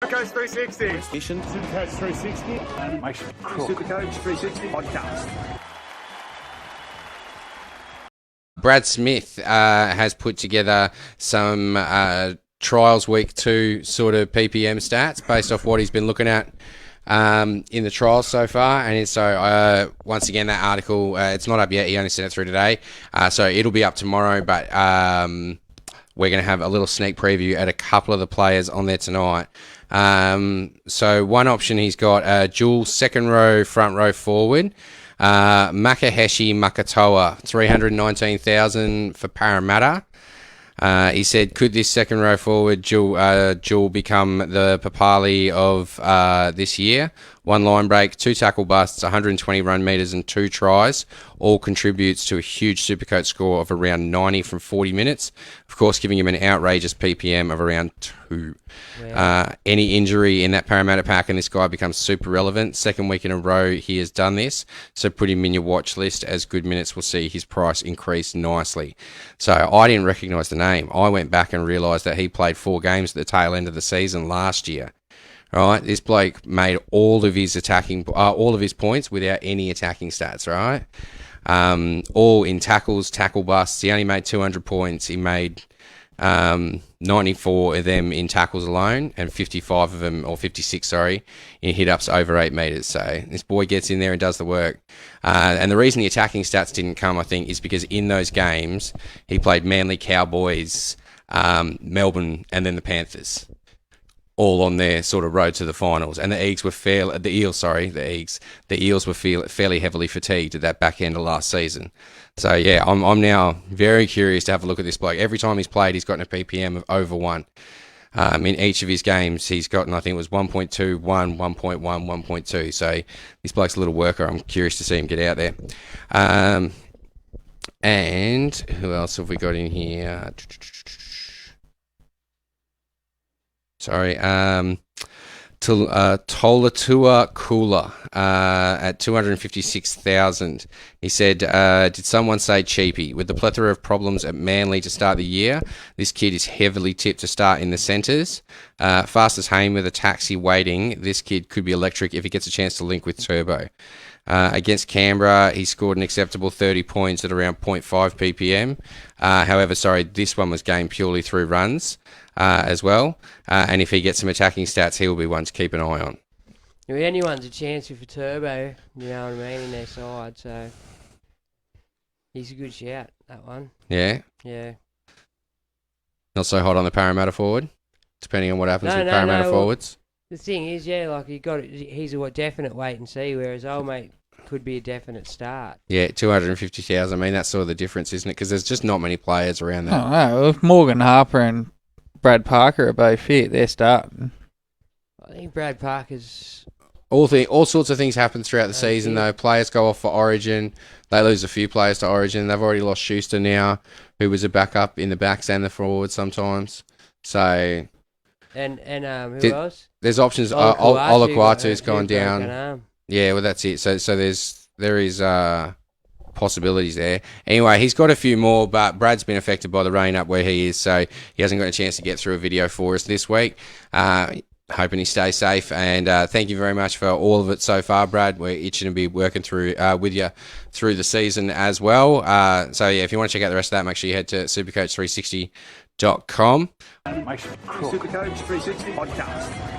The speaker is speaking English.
Supercoach 360. Mission Supercoach 360. Animation. Supercoach 360 podcast. Brad Smith has put together some trials week 2 sort of PPM stats based off what he's been looking at in the trials so far. And so once again, that article, it's not up yet. He only sent it through today. So it'll be up tomorrow, but we're going to have a little sneak preview at a couple of the players on there tonight. So one option he's got a dual second row, front row forward. Makaheshi Makatoa, 319,000 for Parramatta. He said, could this second row forward Jewel become the Papali of this year? 1 line break, 2 tackle busts, 120 run metres and 2 tries. All contributes to a huge Supercoach score of around 90 from 40 minutes. Of course, giving him an outrageous PPM of around 2. Wow. Any injury in that Parramatta pack and this guy becomes super relevant. Second week in a row he has done this. So put him in your watch list as good minutes will see his price increase nicely. So I didn't recognise the name. I went back and realised that he played 4 games at the tail end of the season last year. Right, this bloke made all of his points without any attacking stats. Right, all in tackles, tackle busts. He only made 200 points. He made 94 of them in tackles alone, and 55 of them, or 56, sorry, in hit-ups over 8 metres. So this boy gets in there and does the work. And the reason the attacking stats didn't come, I think, is because in those games he played Manly, Cowboys, Melbourne, and then the Panthers, all on their sort of road to the finals. And the Eels were fairly heavily fatigued at that back end of last season. So yeah, I'm now very curious to have a look at this bloke. Every time he's played, he's gotten a PPM of over 1. In each of his games, he's gotten, I think it was 1.2, 1, 1.1, 1.2. So this bloke's a little worker. I'm curious to see him get out there. And who else have we got in here? Sorry, Tolatua Kula at 256,000. He said, did someone say cheapy? With the plethora of problems at Manly to start the year, this kid is heavily tipped to start in the centres. Fastest Hayne with a taxi waiting. This kid could be electric if he gets a chance to link with Turbo. Against Canberra, he scored an acceptable 30 points at around 0.5 ppm. However, this one was gained purely through runs as well. And if he gets some attacking stats, he will be one to keep an eye on. If anyone's a chance for Turbo, you know what I mean, in their side. So he's a good shout, that one. Yeah? Yeah. Not so hot on the Parramatta forward, depending on what happens with Parramatta forwards. The thing is, he's a definite wait and see, whereas old mate could be a definite start. Yeah, 250,000. I mean, that's sort of the difference, isn't it? Because there's just not many players around that. Oh, no. If Morgan Harper and Brad Parker are both fit, they're starting. I think Brad Parker's... All sorts of things happen throughout the season, though. Players go off for Origin. They lose a few players to Origin. They've already lost Schuster now, who was a backup in the backs and the forwards sometimes. So... And who else? There's options. Olaquatu's gone down. Yeah, well, that's it. So there is possibilities there. Anyway, he's got a few more, but Brad's been affected by the rain up where he is, so he hasn't got a chance to get through a video for us this week. Hoping he stays safe, and thank you very much for all of it so far, Brad. We're itching to be working through with you through the season as well. So yeah, if you want to check out the rest of that, make sure you head to supercoach360.com. Supercoach 360 podcast.